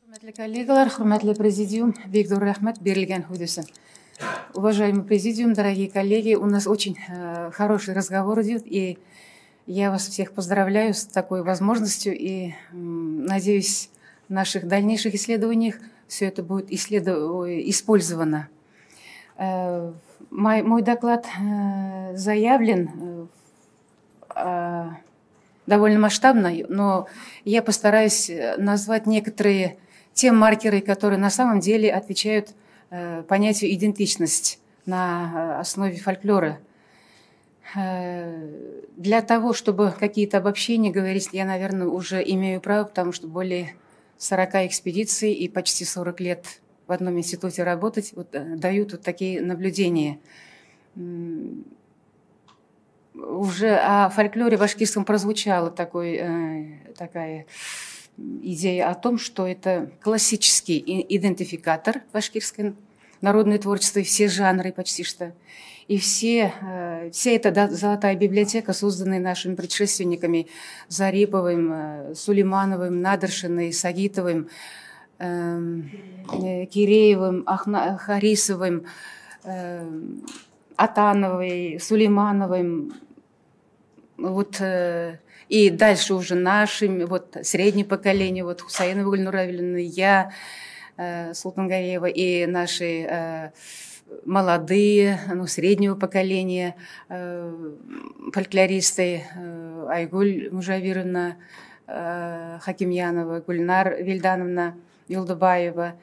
Hürmetli коллегалар, hürmetli президиум, Виктор Рахмат, берілген Худеса. Уважаемый президиум, дорогие коллеги, у нас очень хороший разговор идет, и я вас всех поздравляю с такой возможностью, и надеюсь, в наших дальнейших исследованиях все это будет использовано. Мой доклад заявлен довольно масштабно, но я постараюсь назвать некоторые те маркеры, которые на самом деле отвечают понятию идентичность на основе фольклора. Для того, чтобы какие-то обобщения говорить, я, наверное, уже имею право, потому что более 40 экспедиций и почти 40 лет в одном институте работать дают вот такие наблюдения. Уже о фольклоре башкирском прозвучала такая идея о том, что это классический идентификатор башкирское народное творчество и все жанры почти что. И вся эта золотая библиотека, созданная нашими предшественниками Зариповым, Сулеймановым, Надыршиной, Сагитовым, Киреевым, Харисовым, Атановой, Сулеймановым, и дальше уже нашим, среднее поколение, Хусаинова Гульнуравлевна, я, Султангарева, и наши молодые, среднего поколения фольклористы, Айгуль Мужавировна, Хакимьянова, Гульнар Вильдановна, Юлдубаева.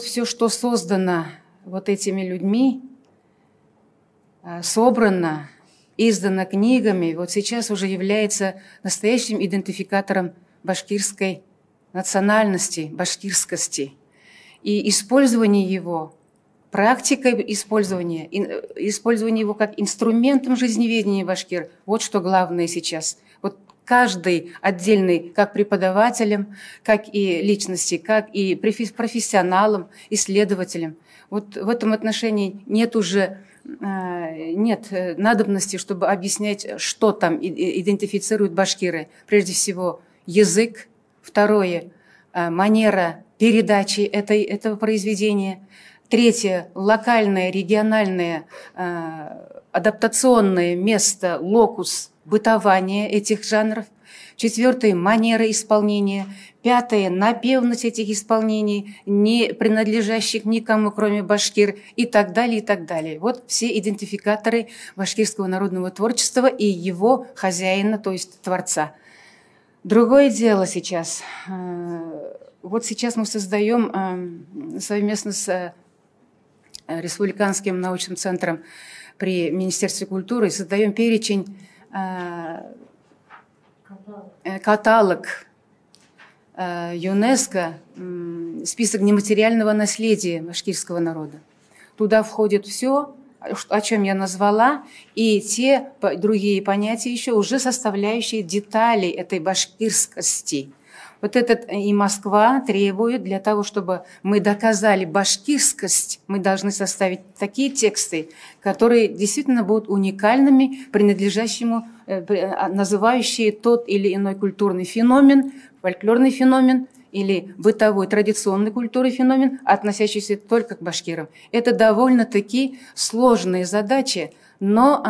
Все, что создано этими людьми, собрано, издано книгами, сейчас уже является настоящим идентификатором башкирской национальности, башкирскости. И использование его, практика использования его как инструментом жизневедения башкир, что главное сейчас. Каждый отдельный, как преподавателем, как и личности, как и профессионалом, исследователем. В этом отношении нет надобности, чтобы объяснять, что там идентифицируют башкиры. Прежде всего, язык. Второе, манера передачи этого произведения. Третье, локальное, региональное, адаптационное место, локус бытования этих жанров. Четвертое, манера исполнения. Пятое, напевность этих исполнений, не принадлежащих никому, кроме башкир, и так далее, и так далее. Все идентификаторы башкирского народного творчества и его хозяина, то есть творца. Другое дело сейчас. Сейчас мы создаем совместно с Республиканским научным центром при Министерстве культуры, создаем перечень, каталог ЮНЕСКО, список нематериального наследия башкирского народа. Туда входит все, о чем я назвала, и те другие понятия еще уже составляющие детали этой башкирскости. И Москва требует, для того, чтобы мы доказали башкирскость, мы должны составить такие тексты, которые действительно будут уникальными, принадлежащему, называющие тот или иной культурный феномен, фольклорный феномен или бытовой традиционный культурный феномен, относящийся только к башкирам. Это довольно-таки сложные задачи, но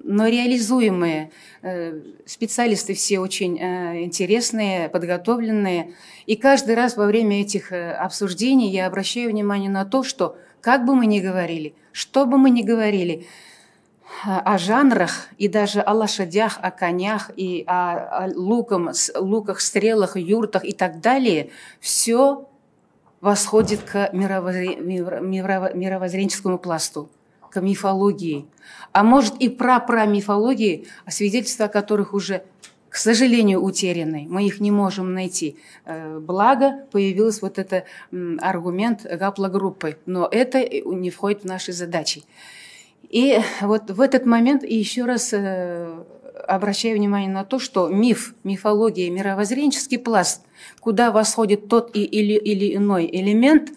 реализуемые. Специалисты все очень интересные, подготовленные. И каждый раз во время этих обсуждений я обращаю внимание на то, что как бы мы ни говорили, что бы мы ни говорили о жанрах и даже о лошадях, о конях и о луках, стрелах, юртах и так далее, все восходит к мировоззренческому пласту, к мифологии. А может и прамифологии, свидетельства о которых уже, к сожалению, утеряны. Мы их не можем найти. Благо появился этот аргумент гаплогруппы, но это не входит в наши задачи. И в этот момент еще раз обращаю внимание на то, что мифология, мировоззренческий пласт, куда восходит тот или иной элемент,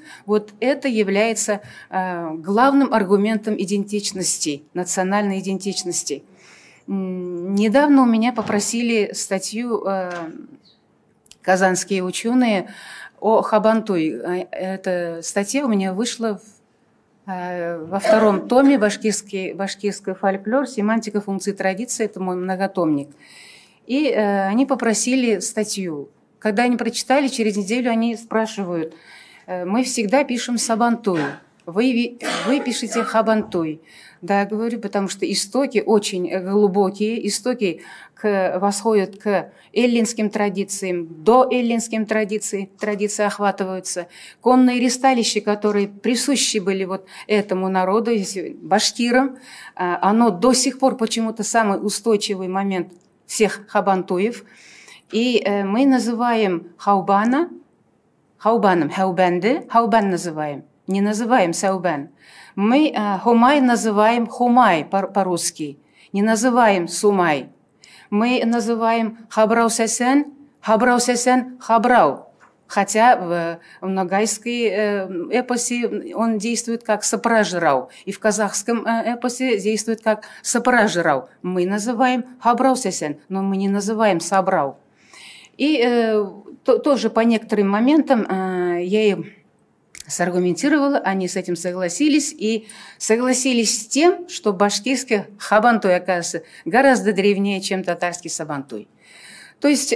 это является главным аргументом идентичности, национальной идентичности. Недавно у меня попросили статью казанские ученые о Хабантуй. Эта статья у меня вышла во втором томе «Башкирский фольклор. Семантика функций традиции». Это мой многотомник. И они попросили статью. Когда они прочитали, через неделю они спрашивают: мы всегда пишем Сабантуй, вы пишете Хабантуй. Да, я говорю, потому что истоки очень глубокие, истоки восходят к эллинским традициям, до эллинским традиции охватываются. Конные ристалища, которые присущи были вот этому народу, башкирам, оно до сих пор почему-то самый устойчивый момент всех хабантуев. И мы называем хаубаном, хаубан называем, не называем саубан. Мы хумай называем хумай по-русски, не называем сумай. Мы называем хабрау сесен хабрау. Хотя в ногайской эпосе он действует как сопражрау, и в казахском эпосе действует как сопражрау. Мы называем хабрау сесен, но мы не называем сабрау. И тоже по некоторым моментам я им саргументировала, они с этим согласились, и согласились с тем, что башкирский хабантуй, оказывается, гораздо древнее, чем татарский сабантуй. То есть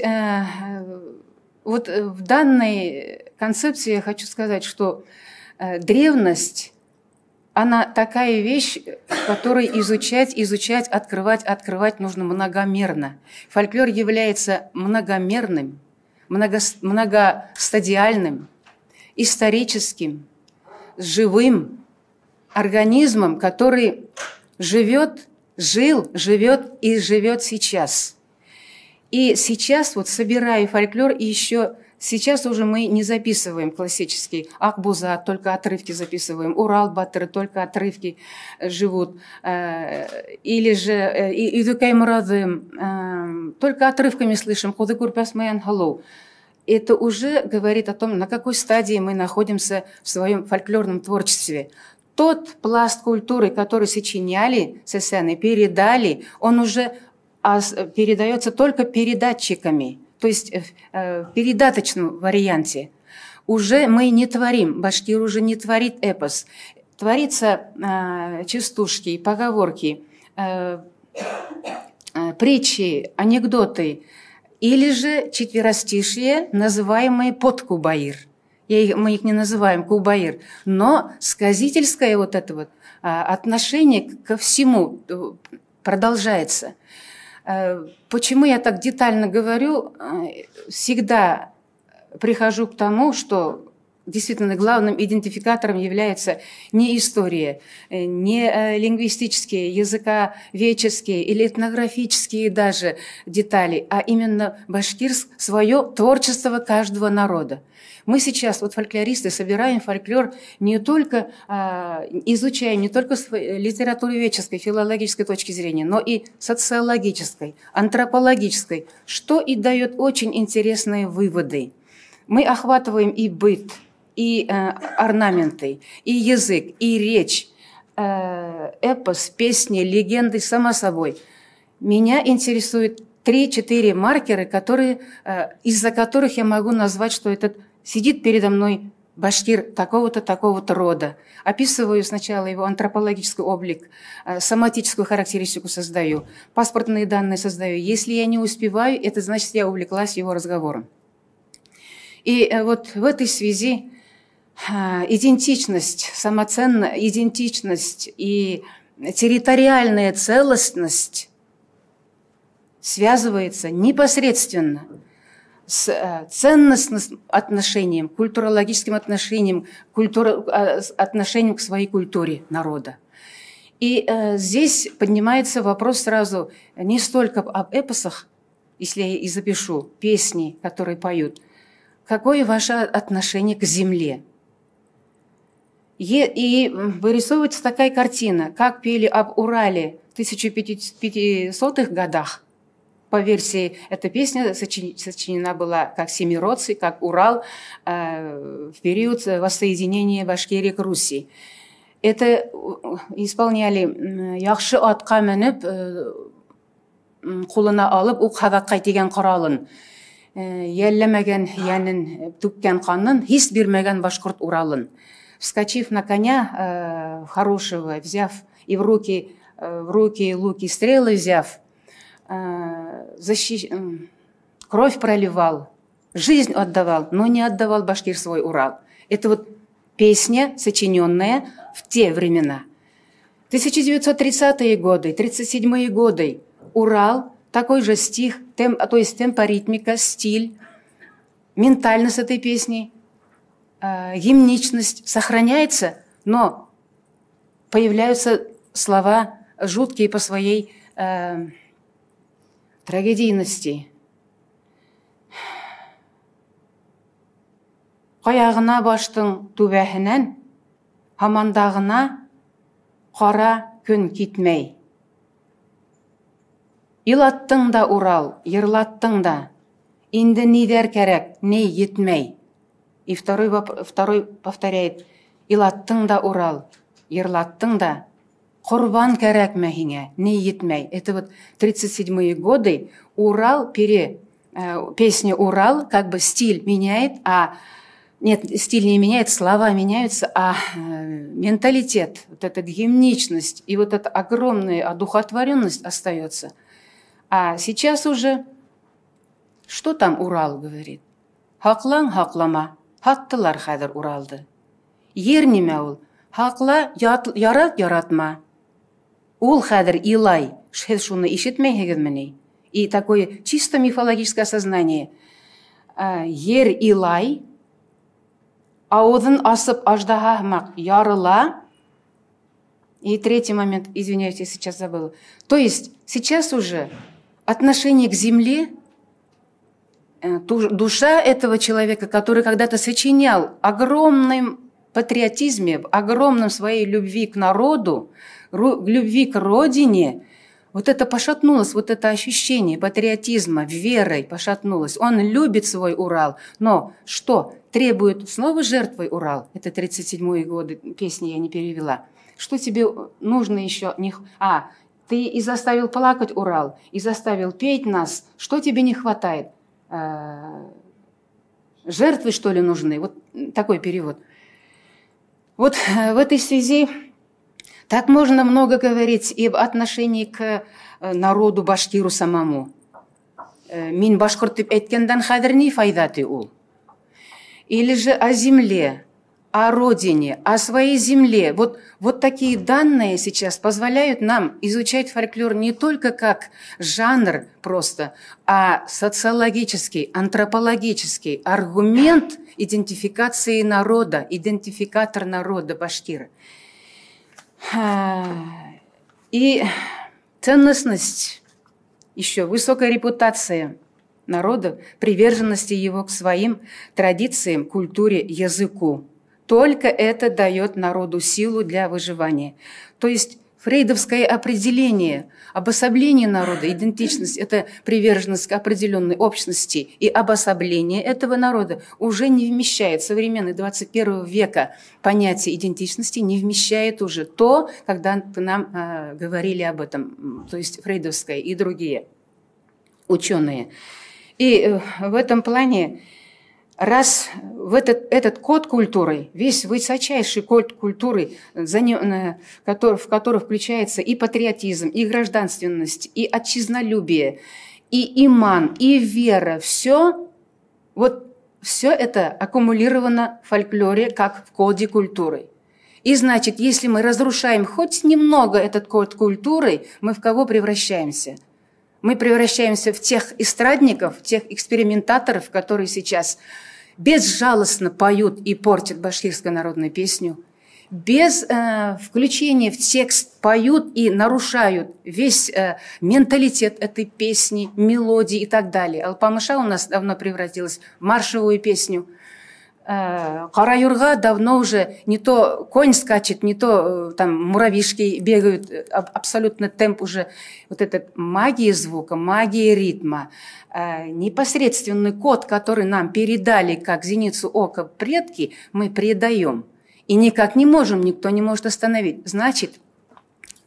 вот в данной концепции я хочу сказать, что древность, она такая вещь, которую изучать, открывать нужно многомерно. Фольклор является многомерным, многостадиальным, историческим, живым организмом, который жил, живет и живет сейчас. И сейчас вот собирая фольклор, и еще сейчас уже мы не записываем классический Акбузат, только отрывки записываем, Урал-батыры, только отрывки живут, или же Идукаймурадым, только отрывками слышим Худыкурпасмаян Халу. Это уже говорит о том, на какой стадии мы находимся в своем фольклорном творчестве. Тот пласт культуры, который сочиняли сесены, передали, он уже передается только передатчиками, то есть в передаточном варианте. Уже мы не творим, башкир уже не творит эпос. Творятся частушки, поговорки, притчи, анекдоты, или же четверостишие, называемые подкубаир. Мы их не называем кубаир, но сказительское вот это вот отношение ко всему продолжается. Почему я так детально говорю? Всегда прихожу к тому, что действительно главным идентификатором является не история, не лингвистические, языковедческие или этнографические даже детали, а именно башкирск, свое творчество каждого народа. Мы сейчас, вот фольклористы, собираем фольклор не только, изучаем не только с литературоведческой, филологической точки зрения, но и социологической, антропологической, что и дает очень интересные выводы. Мы охватываем и быт, и орнаменты, и язык, и речь, эпос, песни, легенды, само собой. Меня интересуют 3-4 маркера, из-за которых я могу назвать, что этот сидит передо мной башкир такого-то, такого-то рода. Описываю сначала его антропологический облик, соматическую характеристику создаю, паспортные данные создаю. Если я не успеваю, это значит, я увлеклась его разговором. И вот в этой связи идентичность, идентичность и территориальная целостность связывается непосредственно с ценностным отношением, культурологическим отношением, отношением к своей культуре народа. И здесь поднимается вопрос сразу не столько об эпосах, если я и запишу песни, которые поют, какое ваше отношение к земле? И вырисовывается такая картина, как пели об Урале в 1500-х годах. По версии, эта песня сочинена была как семиродцы, как Урал в период воссоединения Башкирии к Руси. Это исполняли «Яхшы атқа мініп, қолына алып, у қадаққай деген құралын». Ялләмәгән янын, түккән канын, хис бирмәгән башкорт Уралын. Вскочив на коня хорошего, взяв и в руки луки, стрелы взяв, кровь проливал, жизнь отдавал, но не отдавал башкир свой Урал. Это вот песня, сочиненная в те времена. 1930-е годы, 1937-е годы Урал, такой же стих, то есть темпоритмика, стиль, ментальность этой песни, гимничность сохраняется, но появляются слова жуткие по своей трагедийности. Каягына баштың түбәһенән, һамандагына кара көн китмәй. Илаттың да Урал, йырлаттың да, инде нидәр кәрәк, ней етмәй. И второй повторяет: илаттың да Урал, йырлаттың да, курбан кәрәкмә һиңә, ней етмәй. Это вот 37-е годы. Урал, песня Урал, как бы стиль меняет, нет, стиль не меняет, слова меняются, а менталитет, вот эта гимничность и вот эта огромная одухотворенность остается. А сейчас уже, что там Урал говорит? Хаклаң хаклама, хаттылар хәзер Уралды. Ер нимә ул? Хакла ярат яратма. Ул хәзер илай. Сез шуны ишетмәйһегезмени? И такое чисто мифологическое сознание. Ер илай, ауызын асып аждаһа һымак ярыла. И третий момент, извиняюсь, я сейчас забыла. То есть сейчас уже отношение к земле, душа этого человека, который когда-то сочинял огромным патриотизме, огромном своей любви к народу, любви к родине, вот это пошатнулось, вот это ощущение патриотизма, верой пошатнулось. Он любит свой Урал, но что? Требует снова жертвой Урал. Это 37-е годы, песни я не перевела. Что тебе нужно еще? Ты и заставил плакать Урал, и заставил петь нас. Что тебе не хватает? Жертвы, что ли, нужны? Вот такой перевод. Вот в этой связи так можно много говорить и в отношении к народу башкиру самому. Мин башкорт дип әйткәндән хәзер ни файда ти ул? Или же о земле, о родине, о своей земле. Вот такие данные сейчас позволяют нам изучать фольклор не только как жанр просто, а социологический, антропологический аргумент идентификации народа, идентификатор народа башкира. И ценностность, еще высокая репутация народа, приверженности его к своим традициям, культуре, языку. Только это дает народу силу для выживания. То есть фрейдовское определение, обособление народа, идентичность – это приверженность к определенной общности, и обособление этого народа уже не вмещает, современный 21 века понятие идентичности не вмещает уже то, когда нам говорили об этом, то есть фрейдовское и другие ученые. И в этом плане, раз в этот код культуры, весь высочайший код культуры, в который включается и патриотизм, и гражданственность, и отчизнолюбие, и иман, и вера, все это аккумулировано в фольклоре как в коде культуры. И значит, если мы разрушаем хоть немного этот код культуры, мы в кого превращаемся? Мы превращаемся в тех эстрадников, тех экспериментаторов, которые сейчас безжалостно поют и портят башкирскую народную песню, без включения в текст поют и нарушают весь менталитет этой песни, мелодии и так далее. Алпамыша у нас давно превратилась в маршевую песню. Караюрга давно уже не то конь скачет, не то там муравьишки бегают, абсолютно темп уже, вот этот магия звука, магия ритма, непосредственный код, который нам передали как зеницу ока предки, мы предаем. И никак не можем, никто не может остановить. Значит,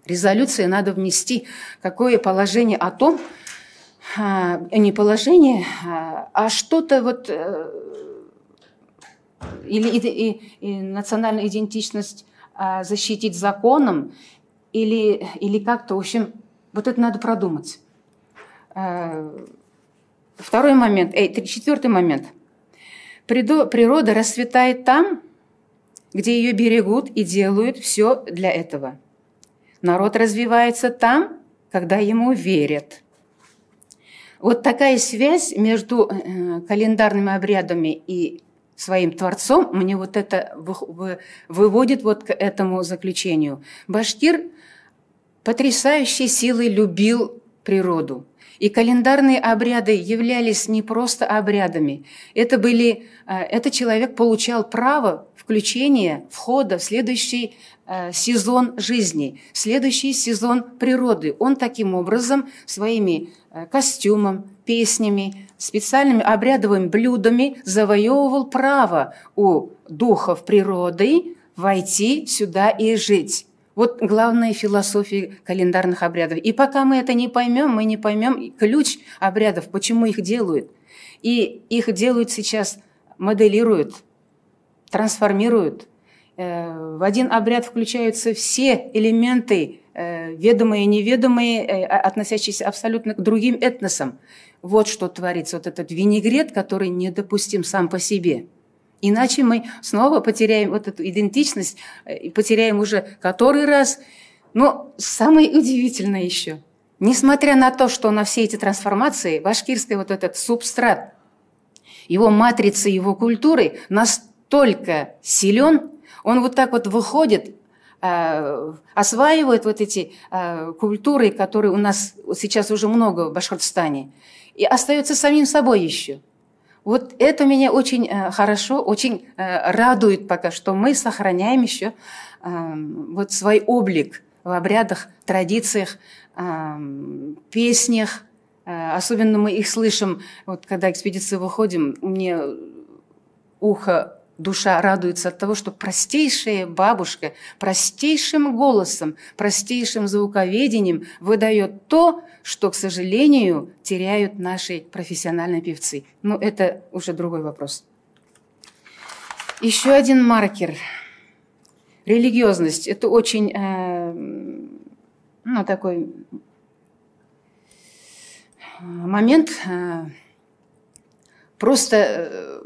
резолюции надо внести какое положение о том, не положение, а что-то вот, или национальную идентичность защитить законом, или как-то, в общем, вот это надо продумать. Второй момент, четвертый момент. Природа расцветает там, где ее берегут и делают все для этого. Народ развивается там, когда ему верят. Вот такая связь между календарными обрядами и своим Творцом мне вот это выводит вот к этому заключению. Башкир потрясающей силой любил природу. И календарные обряды являлись не просто обрядами. Это человек получал право включения, входа в следующий сезон жизни, следующий сезон природы. Он таким образом своими костюмом, песнями, специальными обрядовыми блюдами завоевывал право у духов природы войти сюда и жить. Вот главная философия календарных обрядов. И пока мы это не поймем, мы не поймем ключ обрядов, почему их делают. И их делают сейчас, моделируют, трансформируют. В один обряд включаются все элементы, ведомые и неведомые, относящиеся абсолютно к другим этносам. Вот что творится, вот этот винегрет, который недопустим сам по себе. Иначе мы снова потеряем вот эту идентичность, потеряем уже который раз. Но самое удивительное еще, несмотря на то, что на все эти трансформации, башкирский вот этот субстрат, его матрицы, его культуры настолько силен, он вот так вот выходит, осваивает вот эти культуры, которые у нас сейчас уже много в Башкортостане, и остается самим собой еще. Вот это меня очень хорошо, очень радует пока, что мы сохраняем еще вот свой облик в обрядах, традициях, песнях. Особенно мы их слышим, вот когда экспедиции выходим, мне ухо, душа радуется от того, что простейшая бабушка простейшим голосом, простейшим звуковедением выдает то, что, к сожалению, теряют наши профессиональные певцы. Но это уже другой вопрос. Еще один маркер. Религиозность. Это очень такой момент, просто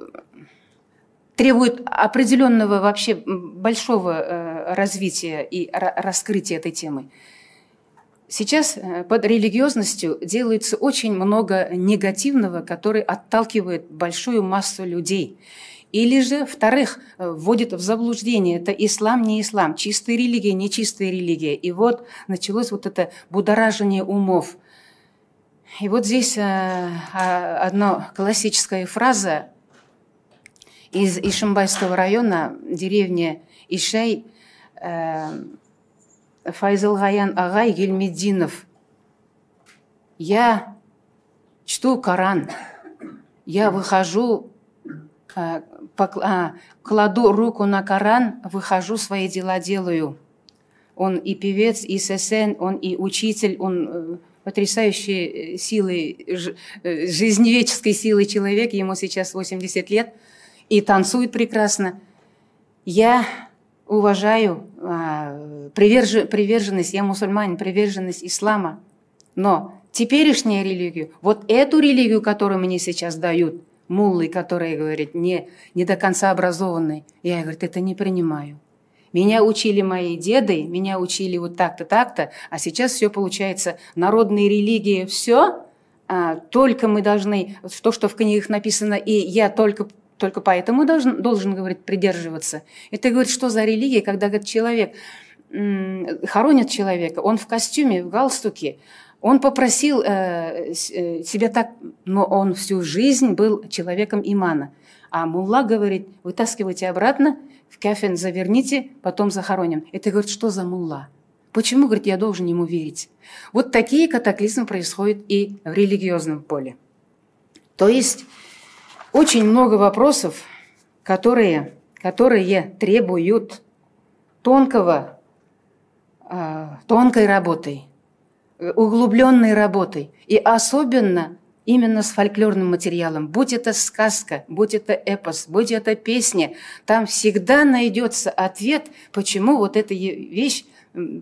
требует определенного вообще большого развития и раскрытия этой темы. Сейчас под религиозностью делается очень много негативного, который отталкивает большую массу людей. Или же, вторых, вводит в заблуждение. Это ислам, не ислам, чистая религия, нечистая религия. И вот началось вот это будоражение умов. И вот здесь одна классическая фраза из Ишимбайского района, деревня Ишай, Файзалгаян Агай Гельмеддинов. Я чту Коран, я выхожу, кладу руку на Коран, выхожу, свои дела делаю. Он и певец, и сесен, он и учитель, он потрясающей силой, жизневеческой силой человек, ему сейчас 80 лет, и танцует прекрасно. Я уважаю приверженность, я мусульманин, приверженность ислама, но теперешнюю религию, вот эту религию, которую мне сейчас дают, муллы, которые, говорят, не до конца образованные, я, говорит, это не принимаю. Меня учили мои деды, меня учили вот так-то, так-то, а сейчас все получается, народные религии, все, только мы должны, то, что в книгах написано, и я только поэтому должен, говорит, придерживаться. Это, говорит, что за религия, когда, говорит, человек, хоронит человека, он в костюме, в галстуке, он попросил себя так, но он всю жизнь был человеком имана. А мулла говорит, вытаскивайте обратно, в кафен заверните, потом захороним. Это, говорит, что за мулла? Почему, говорит, я должен ему верить? Вот такие катаклизмы происходят и в религиозном поле. То есть очень много вопросов, которые требуют тонкой работы, углубленной работой. И особенно именно с фольклорным материалом. Будь это сказка, будь это эпос, будь это песня, там всегда найдется ответ, почему вот эта вещь,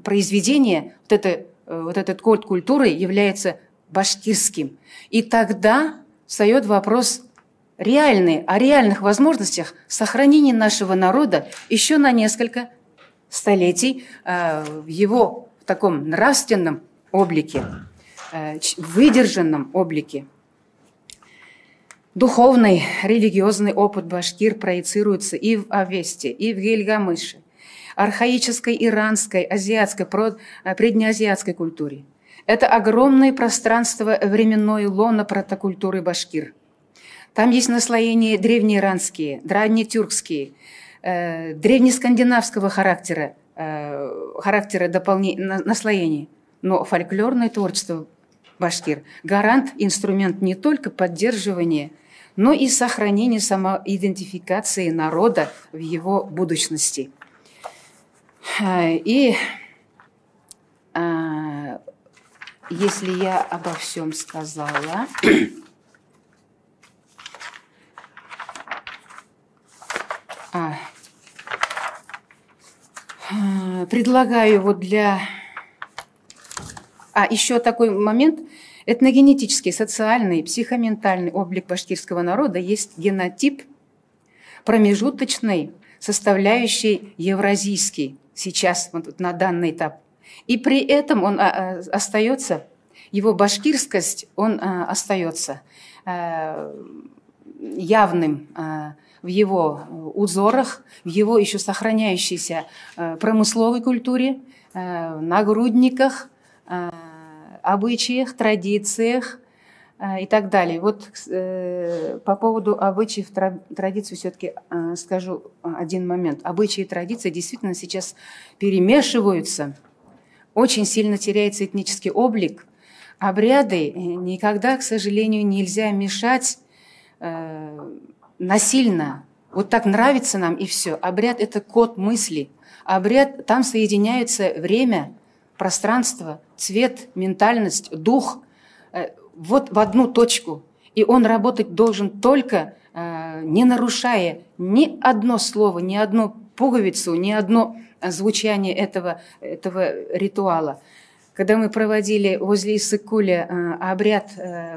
произведение, вот этот код культуры является башкирским. И тогда встает вопрос реальный, о реальных возможностях сохранения нашего народа еще на несколько столетий в его таком нравственном облике, выдержанном облике. Духовный, религиозный опыт башкир проецируется и в Авесте, и в Гильгамыше, архаической, иранской, азиатской, преднеазиатской культуре. Это огромное пространство временной лона протокультуры башкир. Там есть наслоения древнеиранские, древнетюркские, древнескандинавского характера наслоений. Но фольклорное творчество башкир – гарант, инструмент не только поддерживания, но и сохранения самоидентификации народа в его будущности. И если я обо всем сказала, предлагаю вот для... еще такой момент. Этногенетический, социальный, психоментальный облик башкирского народа есть генотип промежуточной составляющей евразийский сейчас, вот на данный этап. И при этом он остается, его башкирскость, он остается явным в его узорах, в его еще сохраняющейся промысловой культуре, нагрудниках, обычаях, традициях и так далее. Вот по поводу обычаев, традиций все-таки скажу один момент. Обычаи и традиции действительно сейчас перемешиваются, очень сильно теряется этнический облик. Обряды никогда, к сожалению, нельзя мешать насильно. Вот так нравится нам и все. Обряд – это код мысли. Обряд, там соединяются время, пространство, цвет, ментальность, дух вот в одну точку. И он работать должен только, не нарушая ни одно слово, ни одну пуговицу, ни одно звучание этого ритуала. Когда мы проводили возле Иссык-Куля обряд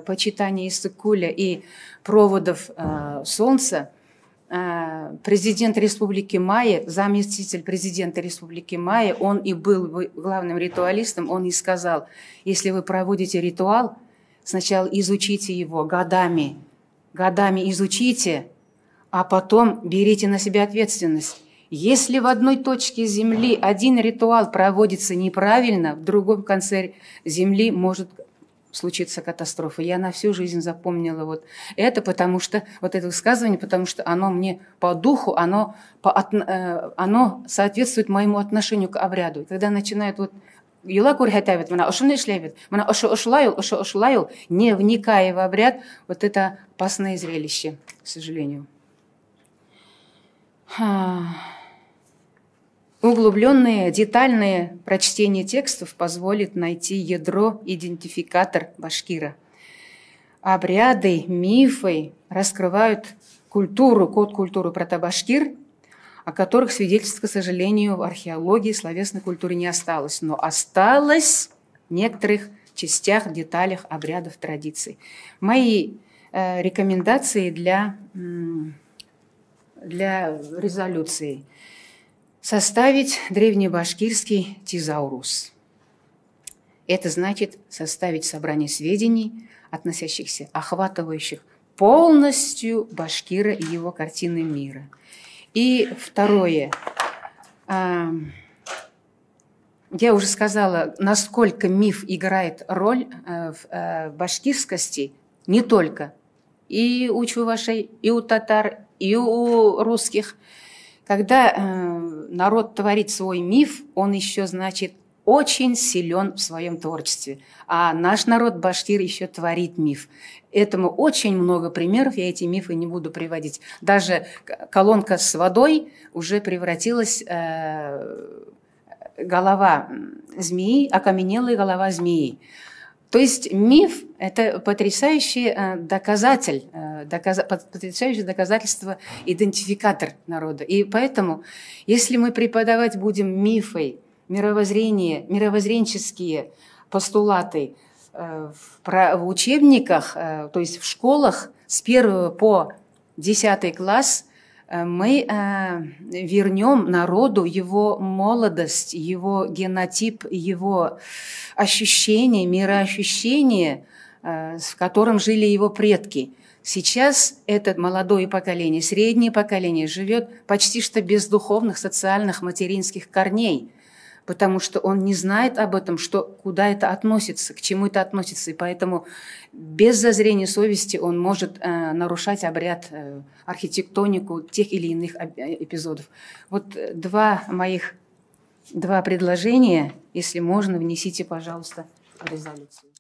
почитания Иссык-Куля и проводов солнца, президент Республики Майя, заместитель президента Республики Майя, он и был главным ритуалистом, он и сказал, если вы проводите ритуал, сначала изучите его годами изучите, а потом берите на себя ответственность. Если в одной точке Земли один ритуал проводится неправильно, в другом конце Земли может случится катастрофа. Я на всю жизнь запомнила вот это, потому что вот это высказывание, потому что оно мне по духу, оно соответствует моему отношению к обряду. Когда начинают вот юла курхатавит, не вникая в обряд, вот это опасное зрелище, к сожалению. Углубленное, детальное прочтение текстов позволит найти ядро, идентификатор башкира. Обряды, мифы раскрывают культуру, код культуры протобашкир, о которых свидетельств, к сожалению, в археологии, словесной культуре не осталось. Но осталось в некоторых частях, деталях обрядов, традиций. Мои рекомендации для резолюции. Составить древнебашкирский тезаурус. Это значит составить собрание сведений, относящихся, охватывающих полностью башкира и его картины мира. И второе. Я уже сказала, насколько миф играет роль в башкирскости, не только и у чувашей, и у татар, и у русских. Когда народ творит свой миф, он еще, значит, очень силен в своем творчестве. А наш народ, башкир, еще творит миф. Этому очень много примеров, я эти мифы не буду приводить. Даже колонка с водой уже превратилась, голова змеи, окаменелая голова змеи. То есть миф – это потрясающее доказательство, идентификатор народа. И поэтому, если мы преподавать будем мифы, мировоззренческие постулаты в учебниках, то есть в школах с 1 по 10 класс, мы вернем народу его молодость, его генотип, его ощущение, мироощущение, в котором жили его предки. Сейчас это молодое поколение, среднее поколение живет почти что без духовных, социальных, материнских корней, потому что он не знает об этом, куда это относится, к чему это относится. И поэтому без зазрения совести он может нарушать обряд, архитектонику тех или иных эпизодов. Вот два предложения, если можно, внесите, пожалуйста, в резолюцию.